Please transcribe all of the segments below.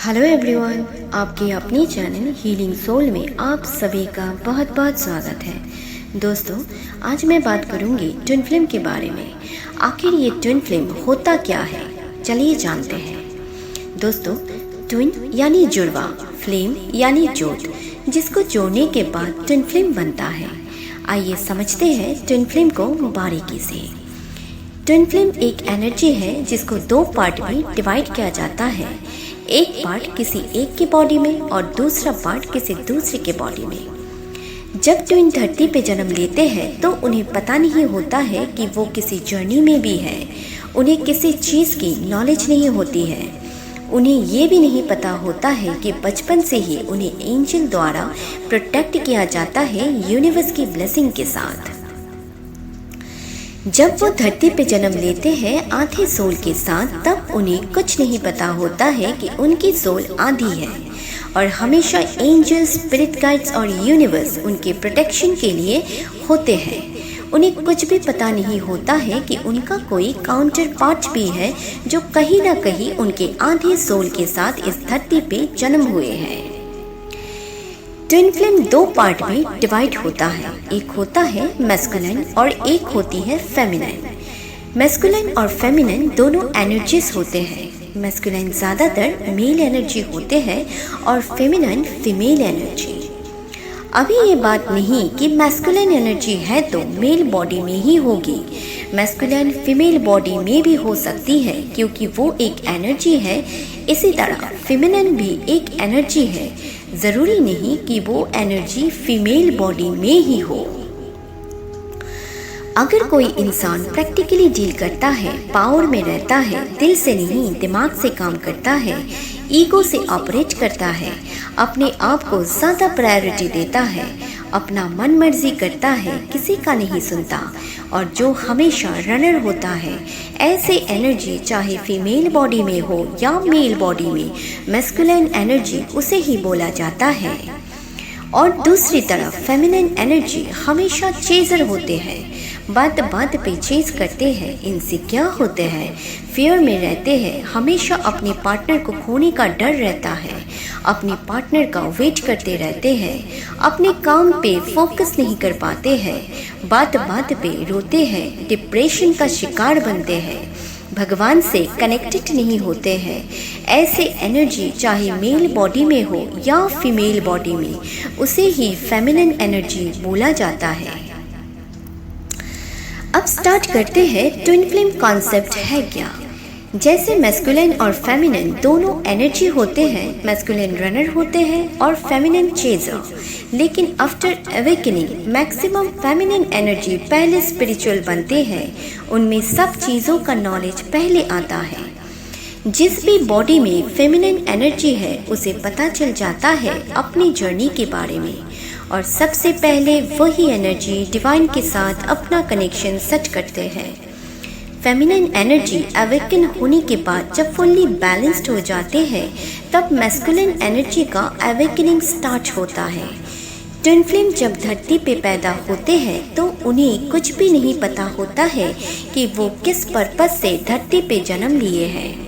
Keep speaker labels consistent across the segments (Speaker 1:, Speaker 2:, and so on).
Speaker 1: Hello everyone, आपके अपने channel healing soul में आप सभी का बहुत बहुत स्वागत है। दोस्तों, आज मैं बात करूंगी ट्विन फ्लेम के बारे में। आखिर ये ट्विन फ्लेम होता क्या है, चलिए जानते हैं। दोस्तों, ट्विन यानी जुड़वा, फ्लेम यानी जोत, जिसको जोड़ने के बाद ट्विन फ्लेम बनता है। आइए समझते हैं ट्विन फ्लेम को बारीकी से। ट्विन फ्लेम एक एनर्जी है जिसको दो पार्ट में डिवाइड किया जाता है। एक पार्ट किसी एक के बॉडी में और दूसरा पार्ट किसी दूसरे के बॉडी में। जब ट्विन धरती पे जन्म लेते हैं तो उन्हें पता नहीं होता है कि वो किसी जर्नी में भी है। उन्हें किसी चीज़ की नॉलेज नहीं होती है। उन्हें ये भी नहीं पता होता है कि बचपन से ही उन्हें एंजल द्वारा प्रोटेक्ट किया जाता है यूनिवर्स की ब्लेसिंग के साथ। जब वो धरती पे जन्म लेते हैं आधे सोल के साथ, तब उन्हें कुछ नहीं पता होता है कि उनकी सोल आधी है और हमेशा एंजल्स, स्पिरिट गाइड्स और यूनिवर्स उनके प्रोटेक्शन के लिए होते हैं। उन्हें कुछ भी पता नहीं होता है कि उनका कोई काउंटर पार्ट भी है जो कहीं ना कहीं उनके आधे सोल के साथ इस धरती पे जन्म हुए हैं। ट्विन फ्लेम दो पार्ट में डिवाइड होता है। एक होता है मैस्कुलिन और एक होती है फेमिनिन। मैस्कुलिन और फेमिनिन दोनों एनर्जीज होते हैं। मैस्कुलिन ज़्यादातर मेल एनर्जी होते हैं और फेमिनिन फीमेल एनर्जी। अभी ये बात नहीं कि मैस्कुलिन एनर्जी है तो मेल बॉडी में ही होगी। मैस्कुलिन फीमेल बॉडी में भी हो सकती है क्योंकि वो एक एनर्जी है। इसी तरह फेमिनिन भी एक एनर्जी है। ज़रूरी नहीं कि वो एनर्जी फीमेल बॉडी में ही हो। अगर कोई इंसान प्रैक्टिकली डील करता है, पावर में रहता है, दिल से नहीं दिमाग से काम करता है, ईगो से ऑपरेट करता है, अपने आप को ज़्यादा प्रायोरिटी देता है, अपना मन मर्जी करता है, किसी का नहीं सुनता और जो हमेशा रनर होता है, ऐसे एनर्जी चाहे फीमेल बॉडी में हो या मेल बॉडी में, मैस्कुलिन एनर्जी उसे ही बोला जाता है। और दूसरी तरफ फेमिनिन एनर्जी हमेशा चेजर होते हैं, बात बात पे चेज करते हैं, इनसिक्योर होते हैं, फियर में रहते हैं, हमेशा अपने पार्टनर को खोने का डर रहता है, अपने पार्टनर का वेट करते रहते हैं, अपने काम पे फोकस नहीं कर पाते हैं, बात बात पे रोते हैं, डिप्रेशन का शिकार बनते हैं, भगवान से कनेक्टेड नहीं होते हैं। ऐसे एनर्जी चाहे मेल बॉडी में हो या फीमेल बॉडी में, उसे ही फेमिनिन एनर्जी बोला जाता है। अब स्टार्ट करते हैं ट्विन फ्लेम कॉन्सेप्ट है क्या। जैसे मैस्कुलिन और फेमिनिन दोनों एनर्जी होते हैं, मैस्कुलिन रनर होते हैं और फेमिनिन चेजर, लेकिन after awakening maximum feminine energy पहले स्पिरिचुअल बनते हैं। उनमें सब चीज़ों का नॉलेज पहले आता है। जिस भी बॉडी में फेमिनिन एनर्जी है उसे पता चल जाता है अपनी जर्नी के बारे में और सबसे पहले वही एनर्जी डिवाइन के साथ अपना कनेक्शन सेट करते हैं। फेमिनिन एनर्जी अवेकन होने के बाद जब फुल्ली बैलेंस्ड हो जाते हैं तब मैस्कुलिन एनर्जी का अवेकनिंग स्टार्ट होता है। ट्विन फ्लेम जब धरती पे पैदा होते हैं तो उन्हें कुछ भी नहीं पता होता है कि वो किस पर्पस से धरती पे जन्म लिए हैं।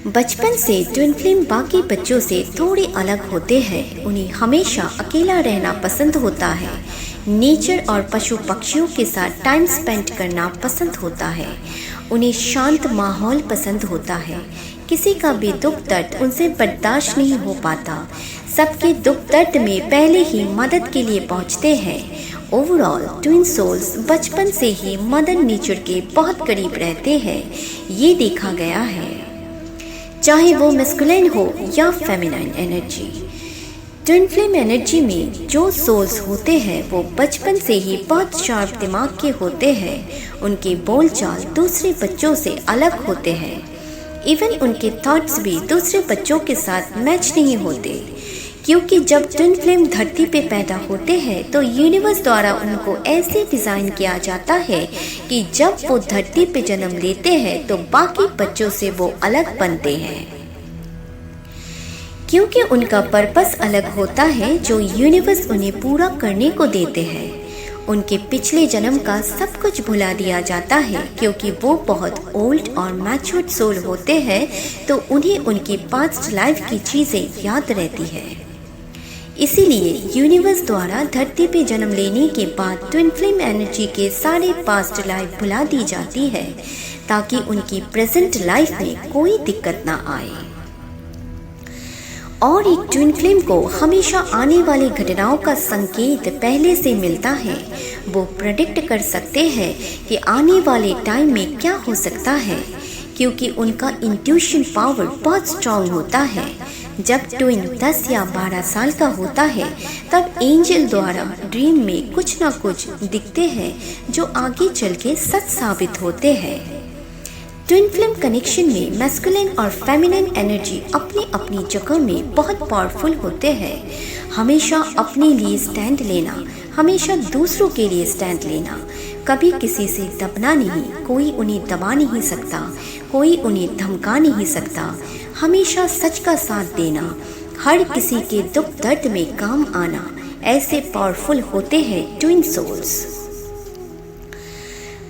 Speaker 1: बचपन से ट्विन फ्लेम बाकी बच्चों से थोड़े अलग होते हैं। उन्हें हमेशा अकेला रहना पसंद होता है। नेचर और पशु पक्षियों के साथ टाइम स्पेंड करना पसंद होता है। उन्हें शांत माहौल पसंद होता है। किसी का भी दुख दर्द उनसे बर्दाश्त नहीं हो पाता। सबके दुख दर्द में पहले ही मदद के लिए पहुंचते हैं। ओवरऑल ट्विन सोल्स बचपन से ही मदर नेचर के बहुत करीब रहते हैं, ये देखा गया है, चाहे वो मैस्कुलिन हो या feminine energy. Twin flame energy में जो सोल्स होते हैं वो बचपन से ही बहुत शार्प दिमाग के होते हैं। उनके बोलचाल दूसरे बच्चों से अलग होते हैं। इवन उनके थॉट्स भी दूसरे बच्चों के साथ मैच नहीं होते, क्योंकि जब ट्विन फ्लेम धरती पे पैदा होते हैं तो यूनिवर्स द्वारा उनको ऐसे डिज़ाइन किया जाता है कि जब वो धरती पे जन्म लेते हैं तो बाकी बच्चों से वो अलग बनते हैं, क्योंकि उनका पर्पस अलग होता है जो यूनिवर्स उन्हें पूरा करने को देते हैं। उनके पिछले जन्म का सब कुछ भुला दिया जाता है क्योंकि वो बहुत ओल्ड और मैच्योर्ड सोल होते हैं, तो उन्हें उनकी पास्ट लाइफ की चीज़ें याद रहती है। इसीलिए यूनिवर्स द्वारा धरती पे जन्म लेने के बाद ट्विन फ्लेम एनर्जी के सारे पास्ट लाइफ भुला दी जाती है ताकि उनकी प्रेजेंट लाइफ में कोई दिक्कत ना आए। और एक ट्विन फ्लेम को हमेशा आने वाली घटनाओं का संकेत पहले से मिलता है। वो प्रेडिक्ट कर सकते हैं कि आने वाले टाइम में क्या हो सकता है क्योंकि उनका इंट्यूशन पावर बहुत स्ट्रांग होता है। जब ट्विन 10 या 12 साल का होता है तब एंजल द्वारा ड्रीम में कुछ ना कुछ दिखते हैं जो आगे चल के सच साबित होते हैं। ट्विन फ्लेम कनेक्शन में मैस्कुलिन और फेमिनिन एनर्जी अपनी अपनी जगह में बहुत पावरफुल होते हैं। हमेशा अपने लिए स्टैंड लेना, हमेशा दूसरों के लिए स्टैंड लेना, कभी किसी से दबना नहीं, कोई उन्हें दबा नहीं सकता, कोई उन्हें धमका नहीं सकता, हमेशा सच का साथ देना, हर किसी के दुख दर्द में काम आना, ऐसे पावरफुल होते हैं ट्विन सोल्स।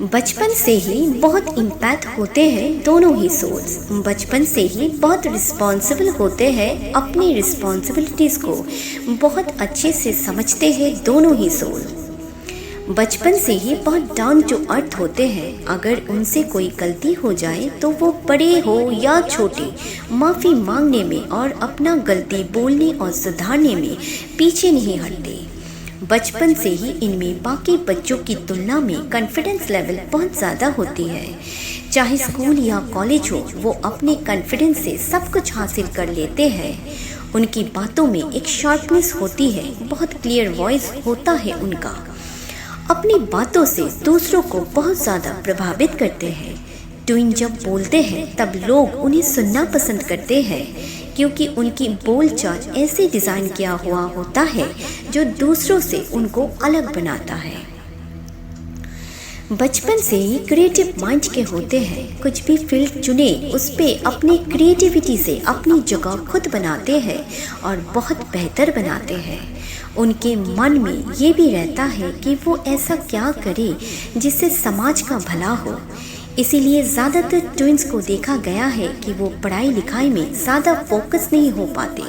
Speaker 1: बचपन से ही बहुत इम्पैक्ट होते हैं दोनों ही सोल्स। बचपन से ही बहुत रिस्पॉन्सिबल होते हैं, अपनी रिस्पॉन्सिबिलिटीज़ को बहुत अच्छे से समझते हैं दोनों ही सोल। बचपन से ही बहुत डाउन टू अर्थ होते हैं। अगर उनसे कोई गलती हो जाए तो वो बड़े हो या छोटे माफ़ी मांगने में और अपना गलती बोलने और सुधारने में पीछे नहीं हटते। बचपन से ही इनमें बाकी बच्चों की तुलना में कॉन्फिडेंस लेवल बहुत ज़्यादा होती है। चाहे स्कूल या कॉलेज हो, वो अपने कॉन्फिडेंस से सब कुछ हासिल कर लेते हैं। उनकी बातों में एक शार्पनेस होती है, बहुत क्लियर वॉइस होता है उनका। अपनी बातों से दूसरों को बहुत ज़्यादा प्रभावित करते हैं। ट्विन जब बोलते हैं तब लोग उन्हें सुनना पसंद करते हैं क्योंकि उनकी बोलचाल ऐसे डिज़ाइन किया हुआ होता है जो दूसरों से उनको अलग बनाता है। बचपन से ही क्रिएटिव माइंड के होते हैं। कुछ भी फील्ड चुने उस पे अपनी क्रिएटिविटी से अपनी जगह खुद बनाते हैं और बहुत बेहतर बनाते हैं। उनके मन में ये भी रहता है कि वो ऐसा क्या करे जिससे समाज का भला हो। इसीलिए ज़्यादातर ट्विन्स को देखा गया है कि वो पढ़ाई लिखाई में ज़्यादा फोकस नहीं हो पाते।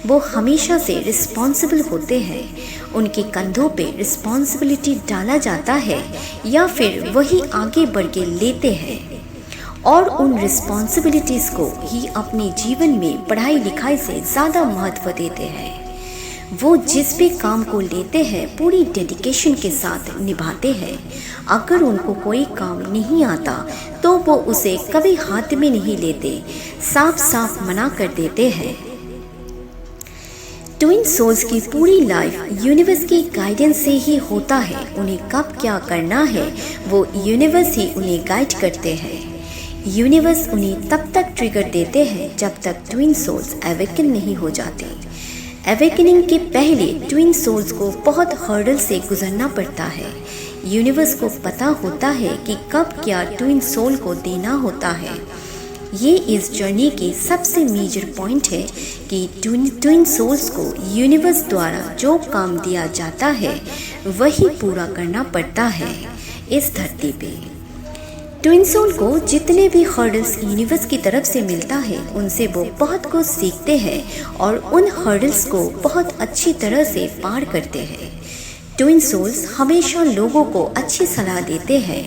Speaker 1: वो हमेशा से रिस्पॉन्सिबल होते हैं। उनके कंधों पे रिस्पॉन्सिबिलिटी डाला जाता है या फिर वही आगे बढ़ के लेते हैं और उन रिस्पॉन्सिबिलिटीज़ को ही अपने जीवन में पढ़ाई लिखाई से ज़्यादा महत्व देते हैं। वो जिस भी काम को लेते हैं पूरी डेडिकेशन के साथ निभाते हैं। अगर उनको कोई काम नहीं आता तो वो उसे कभी हाथ में नहीं लेते, साफ साफ मना कर देते हैं। ट्विन सोल्स की पूरी लाइफ यूनिवर्स की गाइडेंस से ही होता है। उन्हें कब क्या करना है वो यूनिवर्स ही उन्हें गाइड करते हैं। यूनिवर्स उन्हें तब तक ट्रिगर देते हैं जब तक ट्विन सोल्स अवेकन नहीं हो जाते। अवेकनिंग के पहले ट्विन सोल्स को बहुत हर्डल से गुजरना पड़ता है। यूनिवर्स को पता होता है कि कब क्या ट्विन सोल को देना होता है। ये इस जर्नी के सबसे मेजर पॉइंट है कि ट्विन सोल्स को यूनिवर्स द्वारा जो काम दिया जाता है वही पूरा करना पड़ता है इस धरती पे। ट्विन सोल को जितने भी हर्डल्स यूनिवर्स की तरफ से मिलता है उनसे वो बहुत कुछ सीखते हैं और उन हर्डल्स को बहुत अच्छी तरह से पार करते हैं। ट्विन सोल्स हमेशा लोगों को अच्छी सलाह देते हैं,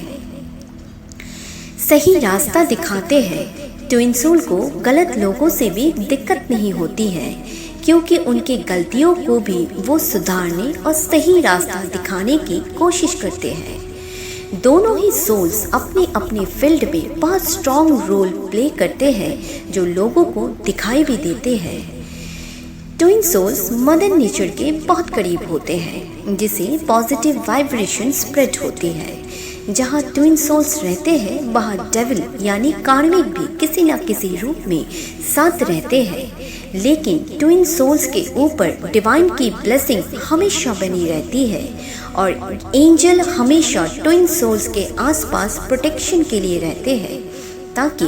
Speaker 1: सही रास्ता दिखाते हैं। ट्विन सोल को गलत लोगों से भी दिक्कत नहीं होती है क्योंकि उनकी गलतियों को भी वो सुधारने और सही रास्ता दिखाने की कोशिश करते हैं। दोनों ही सोल्स अपने अपने फील्ड में बहुत स्ट्रॉन्ग रोल प्ले करते हैं जो लोगों को दिखाई भी देते हैं। ट्विन सोल्स मदर नेचर के बहुत करीब होते हैं जिसे पॉजिटिव वाइब्रेशन स्प्रेड होती है। जहाँ ट्विन सोल्स रहते हैं वहाँ डेविल यानी कार्मिक भी किसी न किसी रूप में साथ रहते हैं, लेकिन ट्विन सोल्स के ऊपर डिवाइन की ब्लेसिंग हमेशा बनी रहती है और एंजल हमेशा ट्विन सोल्स के आसपास प्रोटेक्शन के लिए रहते हैं ताकि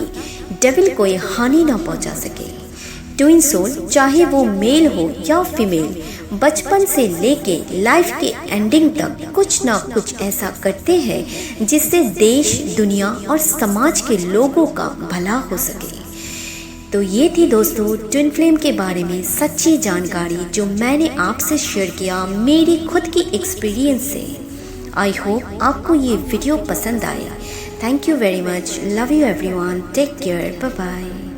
Speaker 1: डेविल कोई हानि ना पहुंचा सके। ट्विन सोल चाहे वो मेल हो या फीमेल बचपन से लेके लाइफ के एंडिंग तक कुछ ना कुछ ऐसा करते हैं जिससे देश, दुनिया और समाज के लोगों का भला हो सके। तो ये थी दोस्तों ट्विन फ्लेम के बारे में सच्ची जानकारी जो मैंने आपसे शेयर किया मेरी खुद की एक्सपीरियंस से। आई होप आपको ये वीडियो पसंद आए। Thank you very much. Love you everyone. Take care. Bye bye.